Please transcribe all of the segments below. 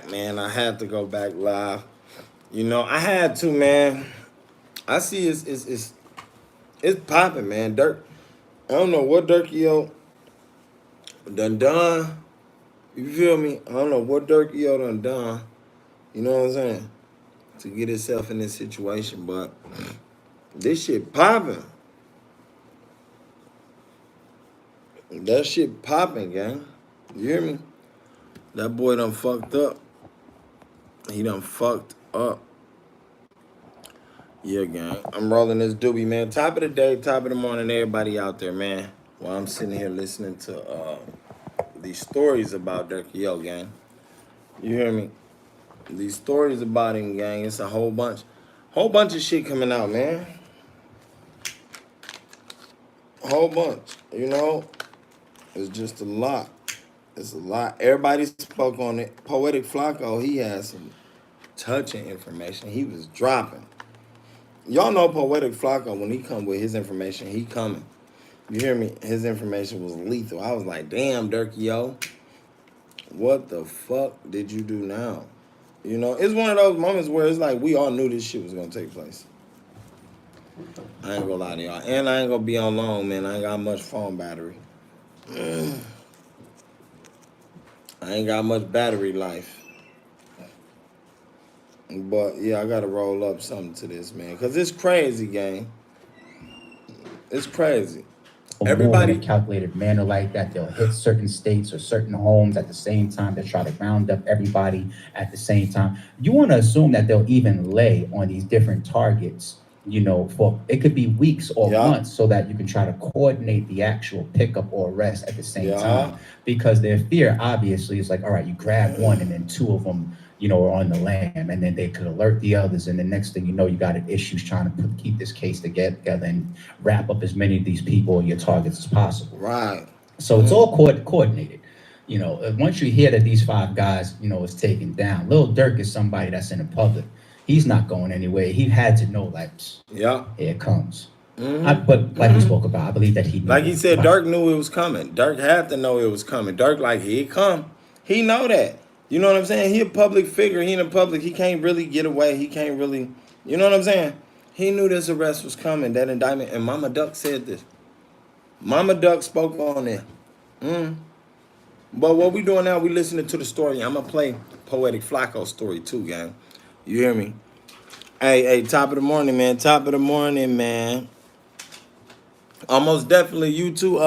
man. I had to go back live. You know, I had to, man. I see it's popping, man. Dirk. I don't know what Dirk yo done. You feel me? I don't know what Dirk yo done. You know what I'm saying? To get himself in this situation, but this shit popping. That shit popping, gang. You hear me? That boy done fucked up. He done fucked up. Yeah, gang. I'm rolling this doobie, man. Top of the day, top of the morning, everybody out there, man. While I'm sitting here listening to these stories about Dirk Yo, gang. You hear me? These stories about him, gang. It's a whole bunch of shit coming out, man. Whole bunch, you know? It's just a lot. It's a lot. Everybody spoke on it. Poetic Flacco, he had some touching information. He was dropping. Y'all know Poetic Flacco, when he come with his information, he coming. You hear me? His information was lethal. I was like, damn, Dirk Yo, what the fuck did you do now? You know, it's one of those moments where it's like we all knew this shit was gonna take place. I ain't gonna lie to y'all. And I ain't gonna be on long, man. I ain't got much phone battery. I ain't got much battery life. But yeah, I gotta roll up something to this, man. Cause it's crazy, gang. It's crazy. Everybody in a calculated manner like that, they'll hit certain states or certain homes at the same time. They try to round up everybody at the same time. You want to assume that they'll even lay on these different targets, you know, for it could be weeks or months, so that you can try to coordinate the actual pickup or arrest at the same time. Because their fear, obviously, is like, all right, you grab one and then two of them, you know, are on the lam, and then they could alert the others, and the next thing you know, you got issues trying to keep this case together and wrap up as many of these people or your targets as possible. Right. So it's all coordinated. You know, once you hear that these 5 guys, you know, is taken down, Lil Durk is somebody that's in the public. He's not going anywhere. He had to know, like, here it comes. But like we spoke about, I believe that he knew. Like he said, Dirk knew it was coming. Dirk had to know it was coming. Dirk, like, here it come. He know that. You know what I'm saying? He a public figure. He in the public. He can't really get away. He can't really, you know what I'm saying? He knew this arrest was coming, that indictment. And Mama Duck said this. Mama Duck spoke on it. But what we doing now, we listening to the story. I'm going to play Poetic Flacco's story too, gang. You hear me? Hey, top of the morning, man. Top of the morning, man. Almost definitely. You too,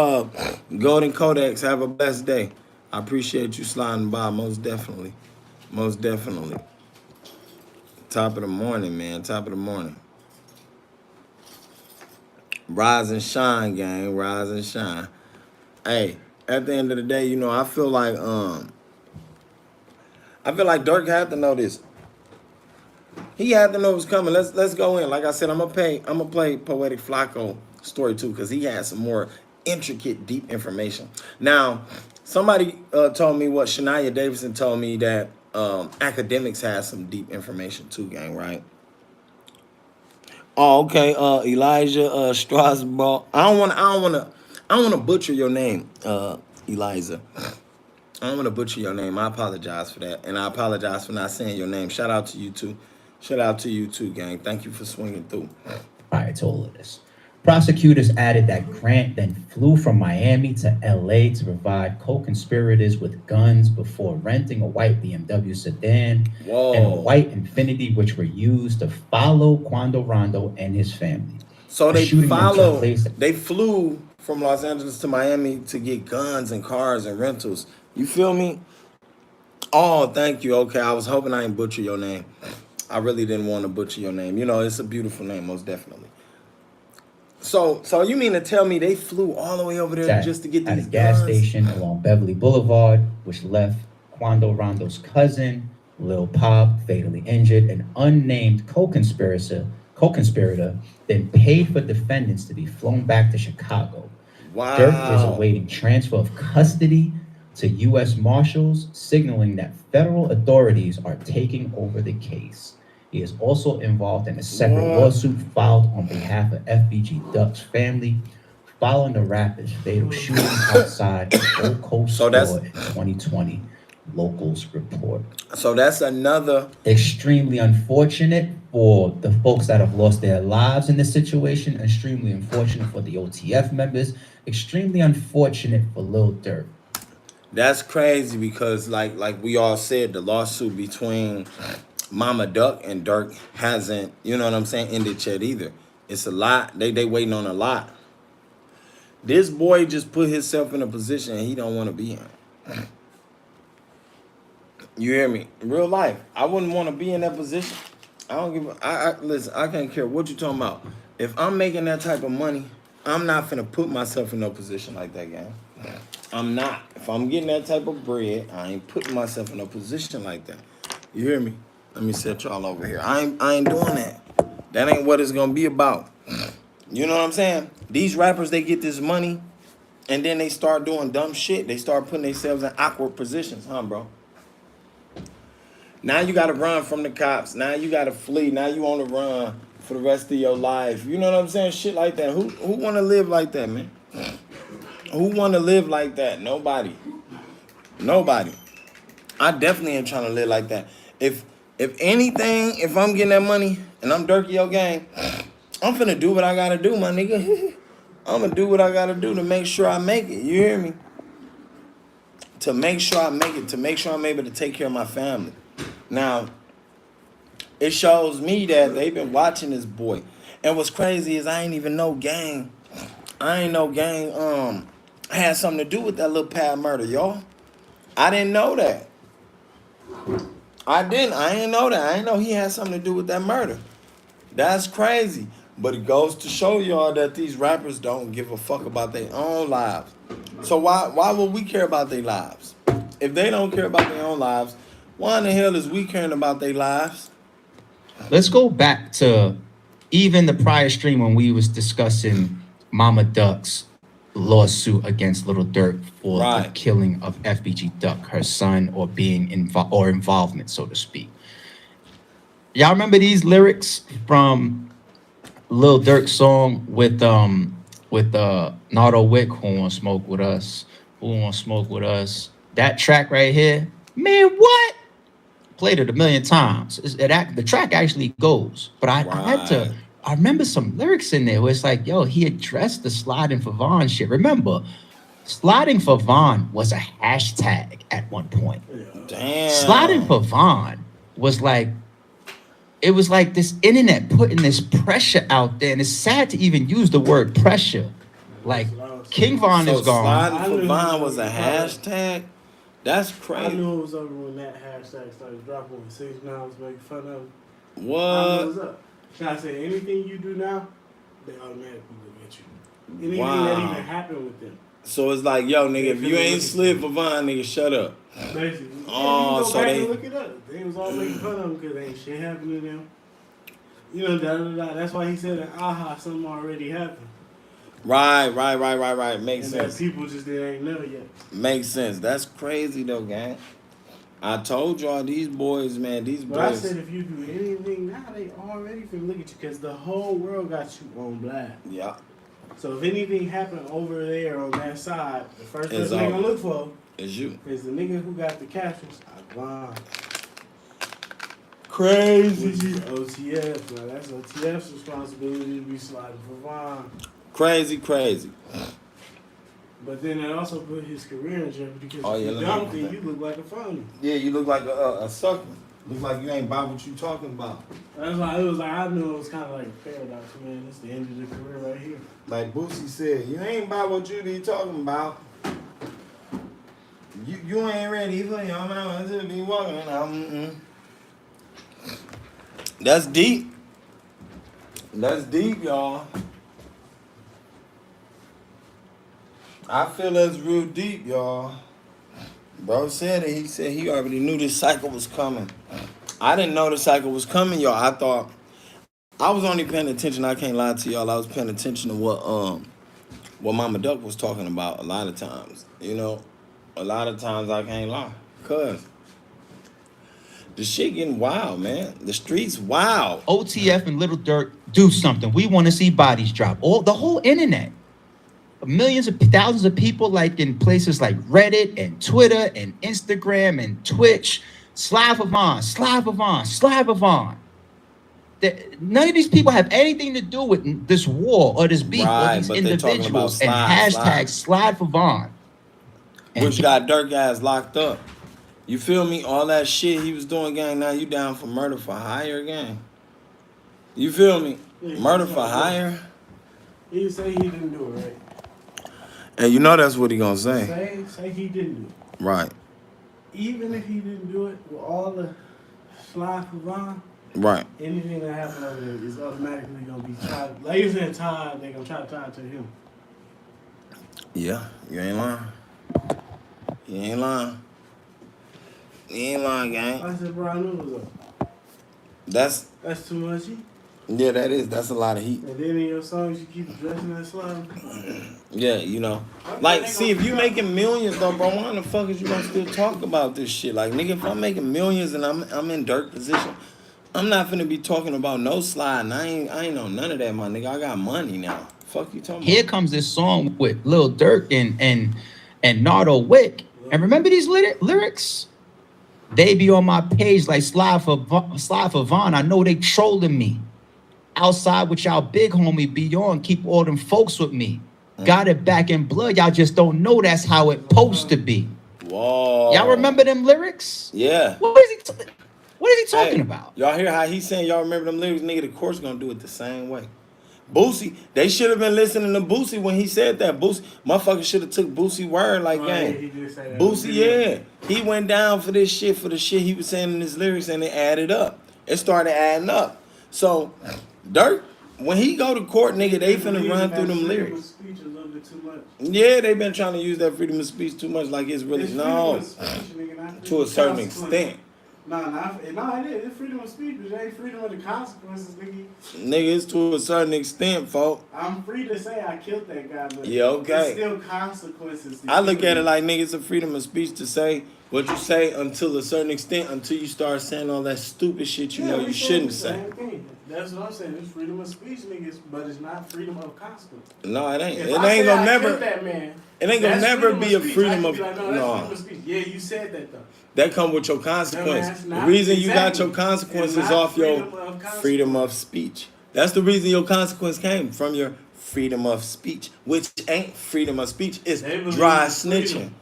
Golden Codex. Have a blessed day. I appreciate you sliding by, most definitely. Most definitely. Top of the morning, man. Top of the morning. Rise and shine, gang. Rise and shine. Hey, at the end of the day, you know, I feel like Dirk had to know this. He had to know it was coming. Let's go in. Like I said, I'm gonna play Poetic Flacco story too, because he had some more intricate, deep information. Now, somebody told me what Shania Davidson told me, that academics has some deep information too, gang, right? Oh, okay. Elijah Strasbourg. I don't wanna butcher your name, Eliza. I don't want to butcher your name. I apologize for that, and I apologize for not saying your name. Shout out to you too. Shout out to you too, gang. Thank you for swinging through. Prior to all of this, prosecutors added that Grant then flew from Miami to LA to provide co-conspirators with guns before renting a white BMW sedan and a white Infiniti, which were used to follow Quando Rondo and his family. So they flew from Los Angeles to Miami to get guns and cars and rentals. You feel me? Oh, thank you. Okay, I was hoping I didn't butcher your name. I really didn't want to butcher your name. You know, it's a beautiful name, most definitely. So you mean to tell me they flew all the way over there just to get these at a gas station along Beverly Boulevard, which left Quando Rondo's cousin, Lil Pop, fatally injured, an unnamed co-conspirator, then paid for defendants to be flown back to Chicago. Wow. Durk is awaiting transfer of custody to U.S. Marshals, signaling that federal authorities are taking over the case. He is also involved in a separate lawsuit filed on behalf of FBG Duck's family following the rapper's fatal shooting outside the Gold Coast store in 2020. locals report. So that's another. Extremely unfortunate for the folks that have lost their lives in this situation. Extremely unfortunate for the OTF members. Extremely unfortunate for Lil Durk. That's crazy because like we all said, the lawsuit between Mama Duck and Dirk hasn't, you know what I'm saying, ended yet either. It's a lot. They waiting on a lot. This boy just put himself in a position he don't want to be in. You hear me? In real life, I wouldn't want to be in that position. I don't give I listen, I can't care what you talking about. If I'm making that type of money, I'm not finna put myself in no position like that, gang. I'm not. If I'm getting that type of bread, I ain't putting myself in a position like that. You hear me? Let me set y'all over here. I ain't doing that. That ain't what it's gonna be about. You know what I'm saying? These rappers, they get this money, and then they start doing dumb shit. They start putting themselves in awkward positions, huh, bro? Now you gotta run from the cops. Now you gotta flee. Now you on the run for the rest of your life. You know what I'm saying? Shit like that. Who wanna live like that, man? Who wanna live like that? Nobody. Nobody. I definitely ain't trying to live like that. If anything, if I'm getting that money and I'm Durky Yo Gang, I'm finna do what I gotta do, my nigga. I'm gonna do what I gotta do to make sure I make it. You hear me? To make sure I make it. To make sure I'm able to take care of my family. Now, it shows me that they've been watching this boy. And what's crazy is I ain't even know gang. I ain't know gang had something to do with that little pad murder, y'all. I didn't know that. I ain't know that. I ain't know he had something to do with that murder. That's crazy. But it goes to show y'all that these rappers don't give a fuck about their own lives. So why would we care about their lives? If they don't care about their own lives, why in the hell is we caring about their lives? Let's go back to even the prior stream when we was discussing Mama Duck's lawsuit against Little Durk for the killing of FBG Duck, her son, or being involvement, so to speak. Y'all remember these lyrics from Lil Durk's song with Nardo Wick, Who Wanna Smoke With Us? Who Wanna Smoke With Us? That track right here, man, what? Played it a million times. The track actually goes, but I remember some lyrics in there where it's like, yo, he addressed the sliding for Vaughn shit. Remember, sliding for Vaughn was a hashtag at one point. Damn. Sliding for Vaughn was like, it was like this internet putting this pressure out there, and it's sad to even use the word pressure. Like, King Von is gone. Sliding for Vaughn was a hashtag? That's crazy. I knew it was over when that hashtag started dropping when 6 9 was making fun of him. What? I knew it was up. Should I say anything you do now, they automatically look at you. Anything that even happened with them. So it's like, yo, nigga, if you ain't slid for Vaughn, nigga, shut up. Basically. Oh, you so go back they and look it up. They was all making fun of him because ain't shit happening to them. You know, that's why he said that, aha, something already happened. Right. Makes and sense. That people just ain't know yet. Makes sense. That's crazy though, gang. I told y'all these boys, man, these but boys. I said if you do anything now, they already can look at you because the whole world got you on blast. Yeah. So if anything happened over there on that side, the first person they're gonna look for is you. Is the nigga who got the captions. Gone. Crazy. Which is OTF. Now that's OTF's responsibility to be sliding for Vaughn. Crazy. But then it also put his career in jeopardy because if you don't, then you look like a phony. Yeah, you look like a sucker. Look like you ain't about what you talking about. That's why it was like I knew it was kind of like a paradox, man. It's the end of the career right here. Like Boosie said, you ain't about what you be talking about. You ain't ready for your man to be walking out. That's deep. That's deep, y'all. I feel that's real deep, y'all. Bro said it. He said he already knew this cycle was coming. I didn't know the cycle was coming, y'all. I thought I was only paying attention. I can't lie to y'all. I was paying attention to what Mama Duck was talking about a lot of times. You know, a lot of times I can't lie. Cause the shit getting wild, man. The streets wild. OTF and Little Durk do something. We want to see bodies drop. The whole internet. millions of thousands of people like in places like Reddit and Twitter and Instagram and Twitch. Slavovon. None of these people have anything to do with this war or this beef or Right, these but they talking about individuals and slide. hashtag Slavovon. Which got Durk ass locked up. You feel me? All that shit he was doing, gang. Now you down for murder for hire, gang. You feel me? Yeah, Murder for hire. He say he didn't do it, right? And you know that's what he gonna say. Say he didn't do it. Right. Even if he didn't do it with all the slide for Von, Right. anything that happened over there is automatically gonna be tied. Like you said, tied. They gonna try to tie it to him. Yeah, you ain't lying. You ain't lying. You ain't lying, gang. I said, bro, I knew it was up. That's Too much heat. yeah, that is. That's a lot of heat. And then in your songs, you keep addressing that slide. Yeah, you know. Like, see, if you making millions though, bro, why the fuck is you gonna still talk about this shit? Like, nigga, if I'm making millions and I'm in Durk position, I'm not finna be talking about no slide. And I ain't on none of that, my nigga. I got money now. Fuck you talking Here about? comes this song with Lil Durk and Nardo Wick. And remember these lyrics? They be on my page like slide for Von. I know they trolling me. Outside with y'all big homie be on, keep all them folks with me. Got it back in blood. Y'all just don't know that's how it supposed to be. Whoa. Y'all remember them lyrics? Yeah. What is he talking Hey, about? Y'all hear how he's saying y'all remember them lyrics? Nigga, the course gonna do it the same way. Boosie, they should have been listening to Boosie when he said that. Boosie, motherfucker should have took Boosie word like, gang. He did say that. Boosie, yeah. He went down for this shit, for the shit he was saying in his lyrics, and it added up. It started adding up. So, Durk, when he go to court, nigga, they finna run through them lyrics. Speech a little bit too much. Yeah, they been trying to use that freedom of speech too much, like it's really, It's no, freedom of speech, nigga, not to a certain consequences. extent. No, it is. It's freedom of speech, but it ain't freedom of the consequences, nigga. Nigga, it's to a certain extent, folk. I'm free to say I killed that guy, but Yeah, okay. it's still consequences. I look at it like, nigga, it's a freedom of speech to say what you say until a certain extent, until you start saying all that stupid shit you know you shouldn't say. That's what I'm saying. It's freedom of speech, niggas, but it's not freedom of consequence. No, it ain't. If It I ain't say gonna I never. killed that man, It ain't gonna that's never be a speech. freedom I of. can be like, no, that's No, freedom of speech. Yeah, you said that though. that come with your consequence. that's The not- reason you got exactly. your consequences It's not off your freedom of consequence. freedom of speech. That's the reason your consequence came from your freedom of speech, which ain't freedom of speech. It's They believe dry it's snitching. freedom.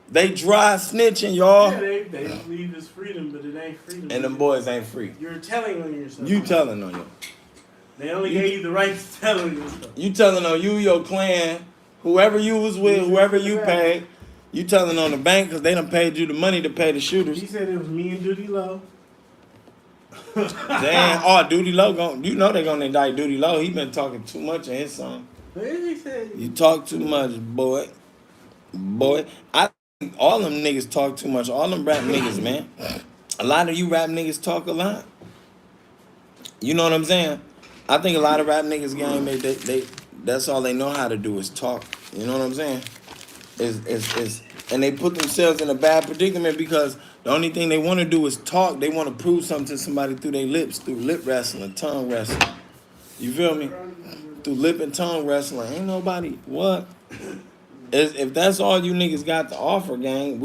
They dry snitching, y'all. Yeah, they believe it's freedom, but it ain't freedom. And them boys ain't free. You're telling on yourself. You telling on you. They only gave you the right to tell on yourself. You telling on you, your clan, whoever you was with, whoever you paid. You telling on the bank because they done paid you the money to pay the shooters. He said it was me and Duty Low. Damn, oh, Duty Low, you know they gonna indict Duty Low. He been talking too much in his song. He said You talk too much, boy. Boy, I think all them niggas talk too much. All them rap niggas, man. A lot of you rap niggas talk a lot. You know what I'm saying? I think a lot of rap niggas, gang, they that's all they know how to do is talk. You know what I'm saying? And they put themselves in a bad predicament because the only thing they want to do is talk. They want to prove something to somebody through their lips, through lip wrestling, tongue wrestling. You feel me? Through lip and tongue wrestling. Ain't nobody, what? If that's all you niggas got to offer, gang,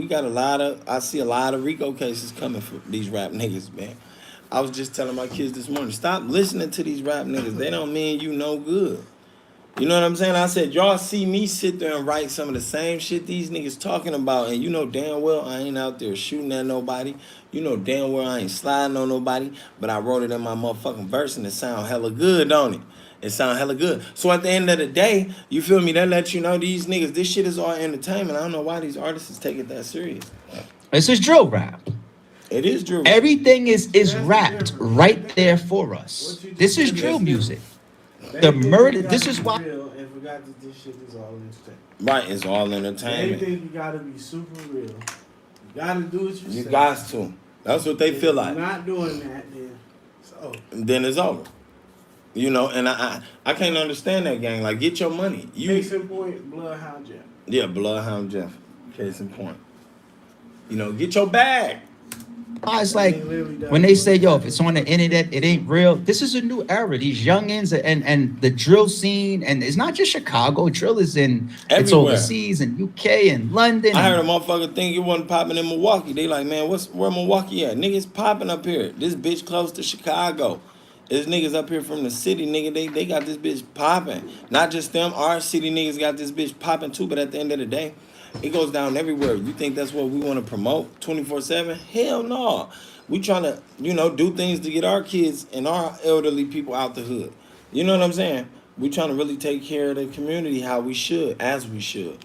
I see a lot of RICO cases coming for these rap niggas, man. I was just telling my kids this morning, stop listening to these rap niggas. They don't mean you no good. You know what I'm saying? I said, y'all see me sit there and write some of the same shit these niggas talking about, and you know damn well I ain't out there shooting at nobody. You know damn well I ain't sliding on nobody, but I wrote it in my motherfucking verse, and it sound hella good, don't it? It sound hella good. So at the end of the day, you feel me? That lets you know these niggas, this shit is all entertainment. I don't know why these artists take it that serious. This is drill rap. It is drill. Everything is wrapped right there for us. This is drill music. The murder. This is why. And forgot that this shit is all entertainment. Right, it's all They entertainment. think you gotta be super real. You gotta do what you You say. got to. That's what they If feel you're like. not doing that, then so Then it's over. You know, and I can't understand that, gang. Like, get your money. case in point, Bloodhound Jeff. Yeah, Bloodhound Jeff. Case in point. You know, get your bag. It's like when they say, yo, if it's on the internet, it ain't real. This is a new era. These youngins and the drill scene, and it's not just Chicago. Drill is it's Everywhere. overseas and UK and London. I heard a motherfucker think it wasn't popping in Milwaukee. They like, man, where Milwaukee at? Niggas popping up here. This bitch close to Chicago. There's niggas up here from the city, nigga. They got this bitch popping. Not just them. Our city niggas got this bitch popping too. But at the end of the day, it goes down everywhere. You think that's what we want to promote 24/7? Hell no. We trying to, do things to get our kids and our elderly people out the hood. You know what I'm saying? We trying to really take care of the community how we should, as we should.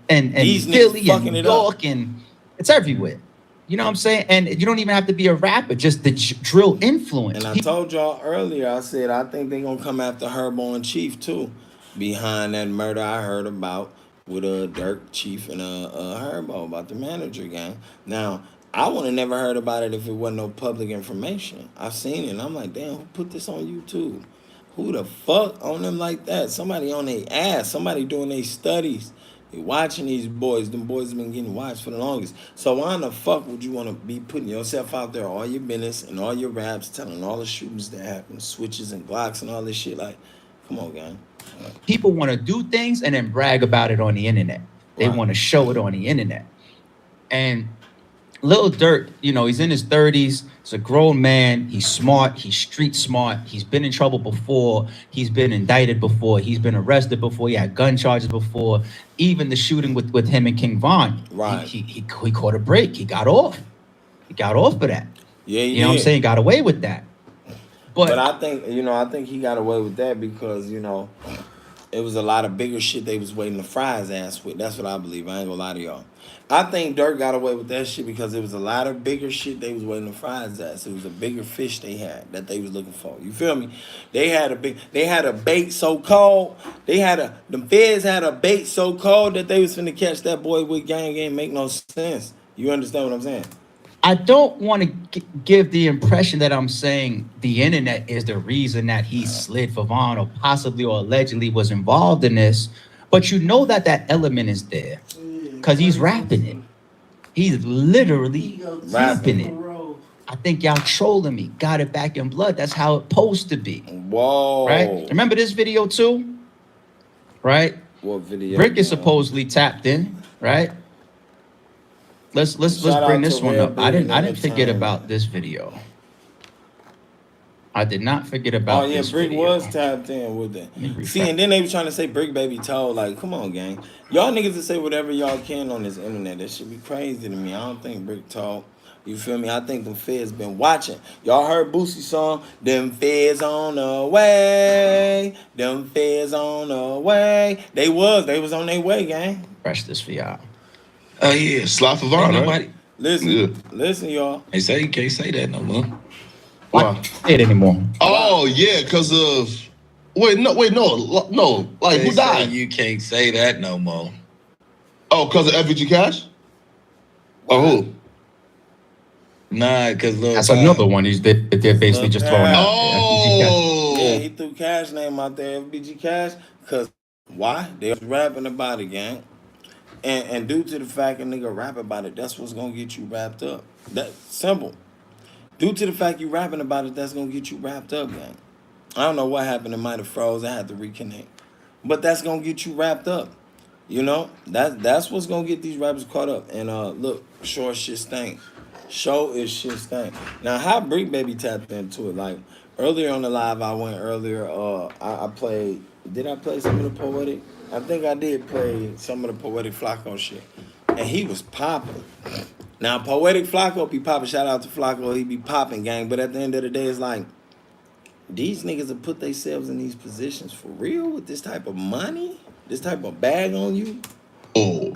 And These Philly niggas fucking and it York and it's everywhere. You know what I'm saying? And you don't even have to be a rapper, just the drill influence. And I told y'all earlier, I said I think they gonna come after Herbo and Chief too, behind that murder I heard about with Durk, Chief, and Herbo about the manager gang. Now, I would have never heard about it if it wasn't no public information. I've seen it, and I'm like, damn, who put this on YouTube? Who the fuck on them like that? Somebody on their ass. Somebody doing their studies. They watching these boys. Them boys have been getting watched for the longest. So why in the fuck would you want to be putting yourself out there, all your business and all your raps, telling all the shootings that happen, switches and Glocks and all this shit? Like, come on, gang. People want to do things and then brag about it on the internet. They want to show it on the internet. And Lil Durk, he's in his 30s. He's a grown man. He's smart. He's street smart. He's been in trouble before. He's been indicted before. He's been arrested before. He had gun charges before. Even the shooting with him and King Von. Right. He caught a break. He got off. He got off for that. Yeah, you know what I'm saying? Got away with that. But I think, I think he got away with that because, it was a lot of bigger shit they was waiting to fry his ass with. That's what I believe. I ain't gonna lie to y'all. I think Durk got away with that shit because it was a lot of bigger shit they was waiting to fry his ass. It was a bigger fish they had that they was looking for. You feel me? They had a bait so cold. The feds had a bait so cold that they was finna catch that boy with gang. Ain't make no sense. You understand what I'm saying? I don't want to give the impression that I'm saying the internet is the reason that he slid for Vaughn or possibly or allegedly was involved in this, but that element is there because he's rapping it. He's literally rapping it. I think y'all trolling me. Got it back in blood. That's how it's supposed to be. Whoa. Right? Remember this video too? Right? What video? Brick is supposedly tapped in, right? Let's bring this one up. I didn't forget about this video. I did not forget about this Brick video. was tapped in with it. See, and then they was trying to say Brick Baby told, like, come on, gang. Y'all niggas to say whatever y'all can on this internet. That should be crazy to me. I don't think Brick told. You feel me? I think them feds been watching. Y'all heard Boosie's song, Them Feds on the Way. Them Feds on the Way. They was on their way, gang. Fresh this for y'all. Oh yeah, Slot for Vaughn, right? Listen, y'all. They say you can't say that no more. Why? Say it anymore. Oh yeah, because of no. Like They who died? You can't say that no more. Oh, because of FVG Cash? Or who? Nah, because that's another one. They're basically just throwing out. Oh, yeah, he threw Cash name out there, FBG Cash, because why? They was rapping about it, gang. And due to the fact a nigga rap about it, that's what's gonna get you wrapped up. That's simple. Due to the fact you rapping about it, that's gonna get you wrapped up, gang. I don't know what happened. It might have froze. I had to reconnect. But that's gonna get you wrapped up. That's what's gonna get these rappers caught up. And look, short shit stink. Show is shit stink. Now, how Brick Baby tapped into it? Like earlier on the live, I went earlier. I played. Did I play some of the poetic? I think I did play some of the poetic Flacco shit, and he was popping. Now, poetic Flacco be popping. Shout out to Flacco. He be popping, gang. But at the end of the day, it's like these niggas have put themselves in these positions for real with this type of money, this type of bag on you. Oh,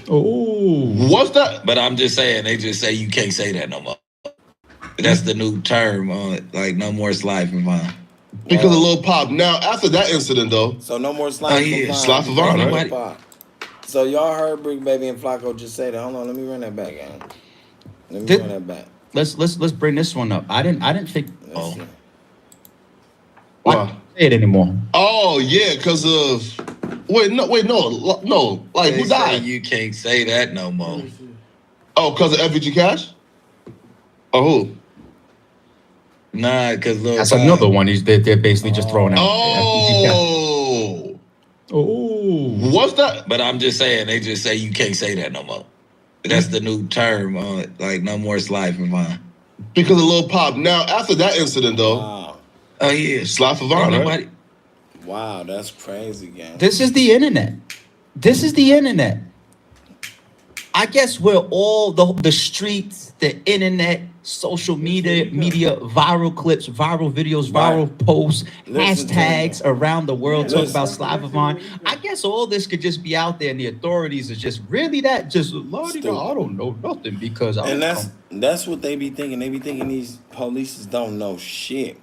what's that? But I'm just saying, they just say you can't say that no more. That's the new term on it. Like no more slide from Vaughn. Because of Lil Pop. Now, after that incident, though. So no more slide from Vaughn. Slide for Vaughn, right? So y'all heard Brick Baby and Flacco just say that. Hold on, let me run that back, gang. Let me run that back. Let's bring this one up. I didn't think. Let's see. Why say it anymore? Oh yeah, because of no. Like They who died? You can't say that no more. Oh, because of FVG Cash? Oh, who? Nah, cause Lil That's Pump. another one. They're basically just throwing out. Oh, Oh, what's that? But I'm just saying, they just say you can't say that no more. That's the new term on it. Like no more slide for Vine. Because of Lil Pop. Now, after that incident, though, Wow. Oh yeah, slide for Ain't Vine, right? nobody. Wow, that's crazy, gang. this is the internet. This is the internet. I guess we're all the streets, the internet, social media, viral clips, viral videos, viral posts, Listen to hashtags me. around the world talk Listen. about Slavovon. I guess all this could just be out there, and the authorities are just really that just Lordy, Stupid. I don't know nothing because I And don't that's what they be thinking. They be thinking these police don't know shit.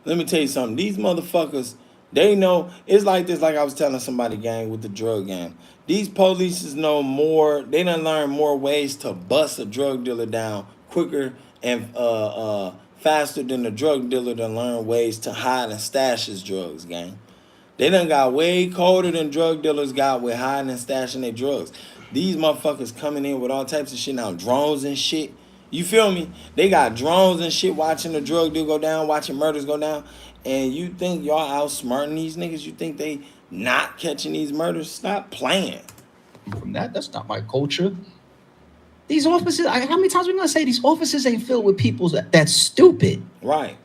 Let me tell you something. These motherfuckers, they know. It's like this. Like I was telling somebody, gang, with the drug gang. These police know more. They done learn more ways to bust a drug dealer down quicker and faster than the drug dealer done learn ways to hide and stash his drugs, gang. They done got way colder than drug dealers got with hiding and stashing their drugs. These motherfuckers coming in with all types of shit now, drones and shit. You feel me? They got drones and shit watching the drug deal go down, watching murders go down. And you think y'all outsmarting these niggas? You think they not catching these murders? Stop playing. from that. That's not my culture. These offices, how many times are we gonna say these offices ain't filled with people that's stupid? Right.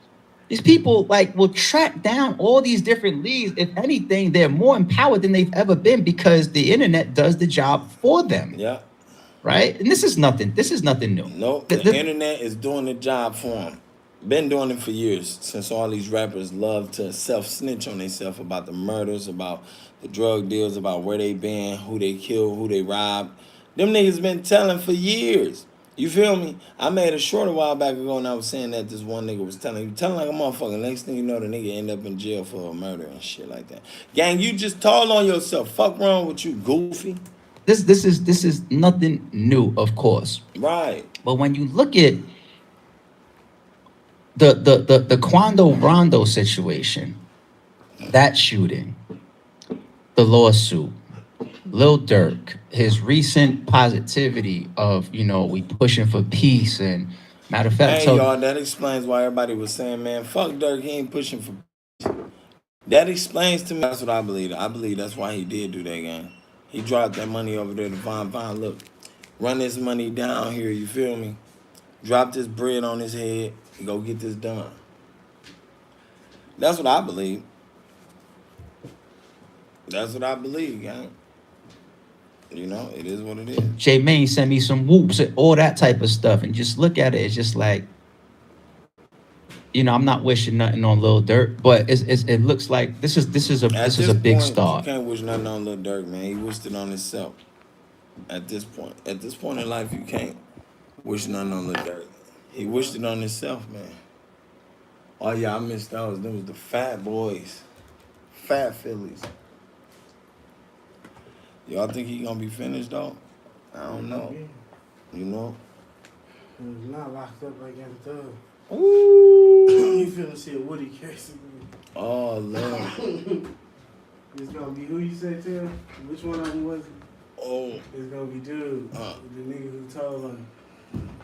These people will track down all these different leads. If anything, they're more empowered than they've ever been because the internet does the job for them. Yeah. Right? And this is nothing new. Nope. The internet is doing the job for them. Been doing it for years, since all these rappers love to self-snitch on themselves about the murders, about the drug deals, about where they been, who they killed, who they robbed. Them niggas been telling for years. You feel me? I made a short a while back ago and I was saying that this one nigga was telling like a motherfucker. Next thing you know, the nigga end up in jail for a murder and shit like that. Gang, you just told on yourself. Fuck wrong with you, goofy. This is nothing new, of course. Right. But when you look at the Quando Rondo situation, that shooting, the lawsuit, Lil Durk, his recent positivity of, we pushing for peace, and matter of fact, Hey, y'all, that explains why everybody was saying, man, fuck Durk, he ain't pushing for peace. That explains to me, that's what I believe. I believe that's why he did do that, gang. He dropped that money over there to Vine, look, run this money down here, you feel me? Drop this bread on his head, and go get this done. That's what I believe. That's what I believe, gang. It is what it is. J Main sent me some whoops and all that type of stuff, and just look at it. It's just like, I'm not wishing nothing on Lil Durk, but it looks like this is a big start. You can't wish nothing on Lil Durk, man. He wished it on himself. At this point in life, you can't wish nothing on Lil Durk. He wished it on himself, man. Oh yeah, I missed those. Them was the fat boys, fat Phillies. Y'all think he gonna be finished though? I don't know. He's not locked up like Young Thug. Ooh. You finna see a Woody case. Oh Lord. It's gonna be who you said to? Which one of them was it? Oh. It's gonna be dude. The nigga who told him.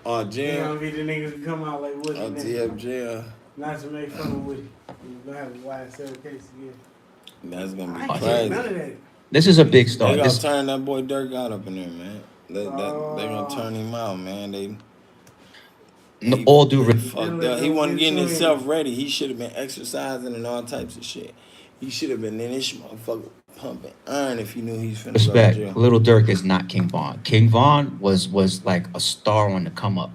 Oh, It's Jim. gonna be the niggas who come out like Woody. Oh, TFJ. Not to make fun of Woody. We're gonna have a YSL case again. That's gonna be I ain't crazy. none of that. This is a big They start. gonna This, turn that boy Durk out up in there, man. They gonna turn him out, man. all due He respect. fucked up. He wasn't getting himself ready. He should have been exercising and all types of shit. He should have been in this motherfucker pumping iron if he knew he was finna go to jail. Lil Durk is not King Von. King Von was like a star on the come up.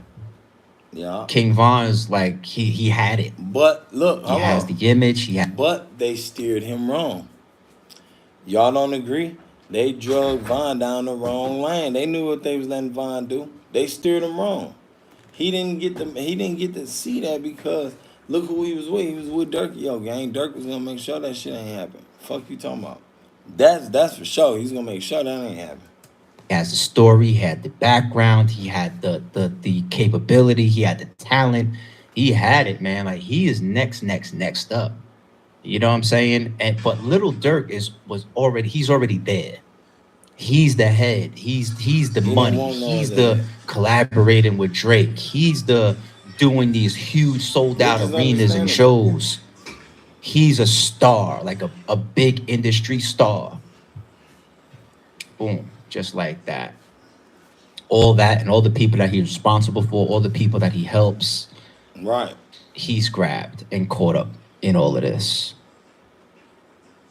Yeah. King Von is like he had it. But look, He has the image. But they steered him wrong. Y'all don't agree? They drug Von down the wrong lane. They knew what they was letting Von do. They steered him wrong. He didn't get to see that because look who he was with. He was with Durk. Yo, gang, Durk was gonna make sure that shit ain't happen. Fuck you talking about? That's for sure. He's gonna make sure that ain't happen. He has the story. He had the background. He had the capability. He had the talent. He had it, man. Like he is next up. You know what I'm saying? But Lil Durk he's already there. He's the head. He's the money. He's the collaborating with Drake. He's the doing these huge sold out Which is arenas and understandable. shows. He's a star, like a big industry star. Boom, just like that. All that and all the people that he's responsible for, all the people that he helps, Right. he's grabbed and caught up in all of this.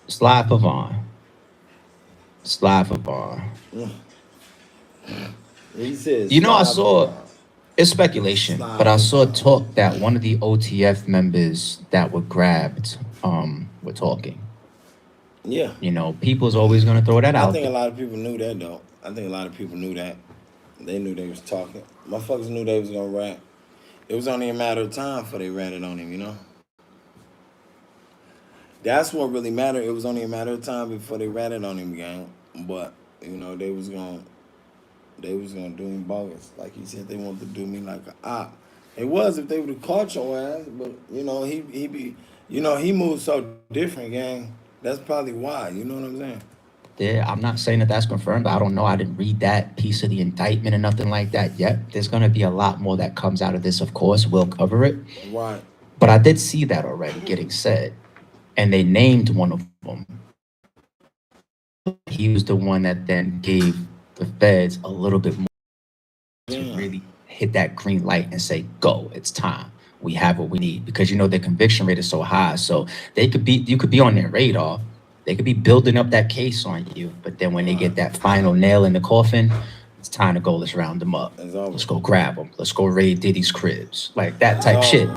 Slide Pavon. Slide Pavon. He said, You know, I slide saw, Pavon. it's speculation, Slide but I saw Pavon. talk that one of the OTF members that were grabbed were talking. Yeah. You know, people's always going to throw that I out think a there. lot of people knew that, though. I think a lot of people knew that. They knew they was talking. Motherfuckers knew they was going to rap. It was only a matter of time before they ran it on him, you know? That's what really mattered. It was only a matter of time before they ran it on him, gang. But, you know, they was gonna do him bogus. Like he said, they wanted to do me like an op. It was if they would have caught your ass, but you know, he be, you know, he moves so different, gang. That's probably why, you know what I'm saying? Yeah, I'm not saying that that's confirmed. I don't know. I didn't read that piece of the indictment or nothing like that yet. There's going to be a lot more that comes out of this, of course. We'll cover it. Right. But I did see that already getting said. And they named one of them. He was the one that then gave the feds a little bit more to Yeah. really hit that green light and say, go, it's time. We have what we need. Because, you know, their conviction rate is so high. So you could be on their radar. They could be building up that case on you. But then when they get that final nail in the coffin, it's time to go. Let's round them up. It's over. Let's go grab them. Let's go raid Diddy's cribs. Like that It's type over. shit.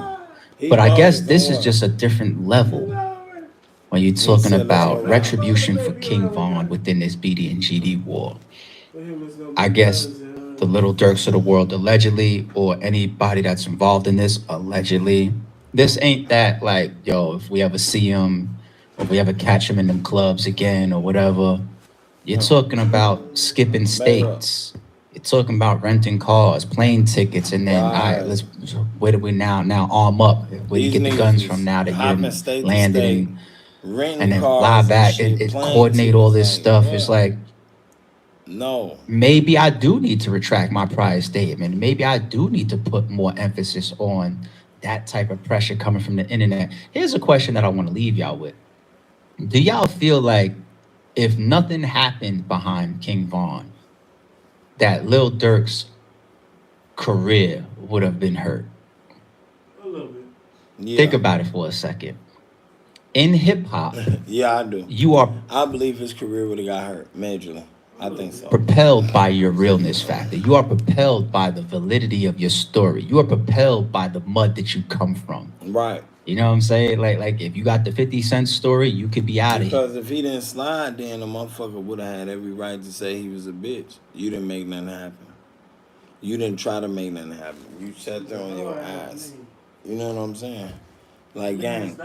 He But I guess bogus, this don't is worry. just a different level when you're talking said, "Let's about go round." retribution for King Von within this BD and GD war. For him, it's gonna I be guess cousin. the Little Durks of the world allegedly, or anybody that's involved in this allegedly. This ain't that like, yo, if we ever see him, or if we ever catch him in them clubs again or whatever, you're talking about skipping states. You're talking about renting cars, plane tickets, and then, all right, Right. where do we now arm up? Where you These get the niggas guns is from now that hopping you're state to landed state, in? renting And then cars fly and back shit, and plane coordinate all this tickets, stuff. like, It's bruh. like, No. maybe I do need to retract my prior statement. Maybe I do need to put more emphasis on that type of pressure coming from the internet. Here's a question that I want to leave y'all with. Do y'all feel like if nothing happened behind King Von, that Lil Durk's career would have been hurt? A little bit. Yeah. Think about it for a second. In hip hop, Yeah, I do. you are I believe his career would have got hurt majorly. I think so. propelled by your realness factor. You are propelled by the validity of your story. You are propelled by the mud that you come from. Right. You know what I'm saying? Like if you got the 50 Cent story, you could be out of here. Because if he didn't slide, then the motherfucker would have had every right to say he was a bitch. You didn't make nothing happen. You didn't try to make nothing happen. You sat there on your ass. You know what I'm saying? Like, gang,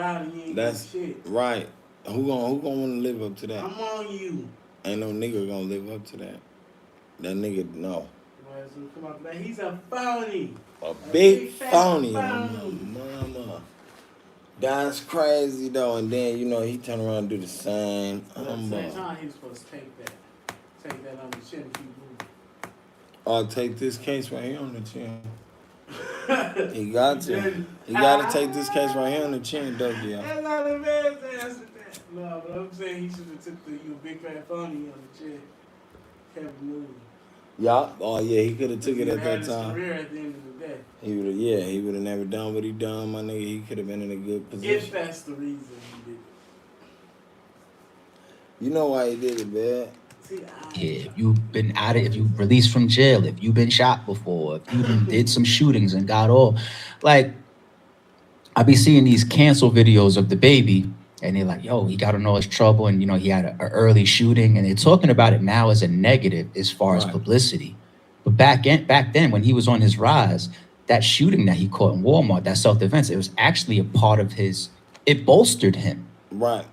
that's shit. right. Who gonna want to live up to that? I'm on you. Ain't no nigga gonna live up to that. That nigga, no. Come on, man. He's a phony. A big fat phony. phony. Mama. That's crazy though. And then, you know, he turn around and do the same. But at the same time, he was supposed to take that on the chin if he moved. I'll take this case right here on the chin. He got to. He got to take this case right here on the chin, don't you? That's not a man's answer. No, but I'm saying he should have took you a big fat phony on the chin. Kept moving. Yeah. Oh yeah, he could have took it at that His time. career at the end of the day. He would have never done what he done, my nigga. He could have been in a good position. If that's the reason he did it. You know why he did it, man. See, Yeah, if you've been out of, if you released from jail, if you've been shot before, if you did some shootings and got off, like I be seeing these cancel videos of the baby, and they're like, "Yo, he got in all his trouble, and you know he had an early shooting," and they're talking about it now as a negative as far as Right. publicity. But back then, when he was on his rise, that shooting that he caught in Walmart, that self-defense, it was actually a part of his. It bolstered him. Right.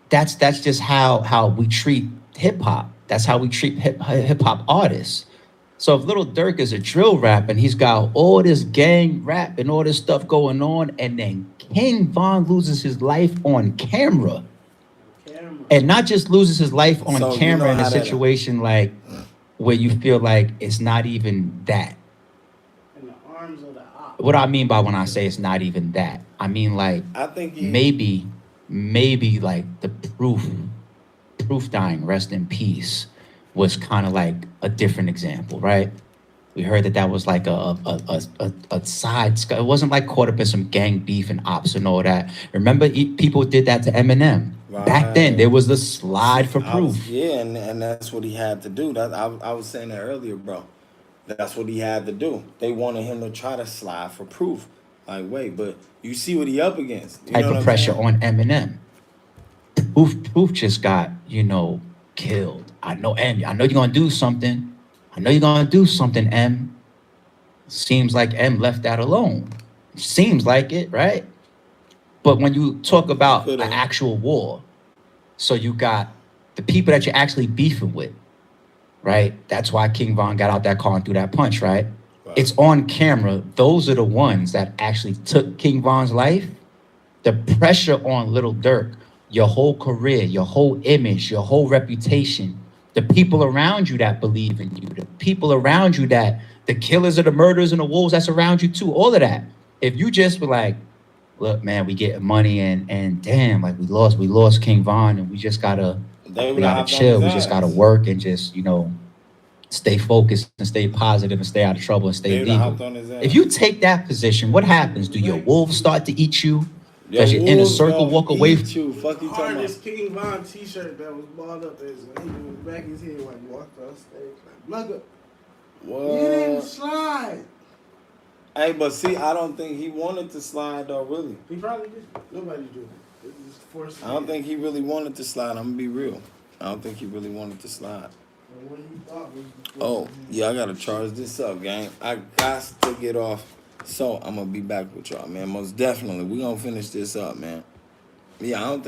That's just how we treat hip hop. That's how we treat hip hop artists. So if Lil Durk is a drill rap and he's got all this gang rap and all this stuff going on, and then King Von loses his life on camera, and not just loses his life on So, you camera know in a how that- situation like where you feel like it's not even that. in the arms of the op. what I mean by when I say it's not even that, I mean like I think maybe like the proof dying, rest in peace, was kind of like a different example, right? We heard that was like a side. It wasn't like caught up in some gang beef and ops and all that. Remember, people did that to Eminem. Back then, Right. there was the slide for proof. Yeah, and that's what he had to do. That I was saying that earlier, bro. That's what he had to do. They wanted him to try to slide for proof. Like, wait, but you see what he up against. You Type know what of I'm pressure saying? on Eminem. Proof just got, killed. I know, M. I know you're gonna do something. I know you're gonna do something, M. Seems like M left that alone. Seems like it, right? But when you talk about an Coulda. actual war, so you got the people that you're actually beefing with, right? That's why King Von got out that car and threw that punch, right? Right. It's on camera. Those are the ones that actually took King Von's life. The pressure on Lil Durk, your whole career, your whole image, your whole reputation, the people around you that believe in you, the people around you that the killers or the murderers and the wolves that's around you too, all of that. If you just were like, look, man, we getting money and damn, like we lost King Von and we They would have gotta hopped on chill, his we just gotta ass. work and just, stay focused and stay positive and stay out of trouble and stay They would have legal. hopped on his ass. If you take that position, what happens? Do your wolves start to eat you? Your Does your inner wolves circle gonna walk away? eat you. Fuck The you talking about? hardest King Von t-shirt that was balled up is when he was back his head when he walked off stage. Like, look up. You didn't What? slide. Hey, but see, I don't think he wanted to slide though. Really, He probably did. Nobody did. It was just forced. I don't think he really wanted to slide. I'm gonna be real. I don't think he really wanted to slide. And what he thought was the Oh, force. yeah, I gotta charge this up, gang. I got to get off. So I'm gonna be back with y'all, man. Most definitely. We gonna finish this up, man. Yeah, I don't think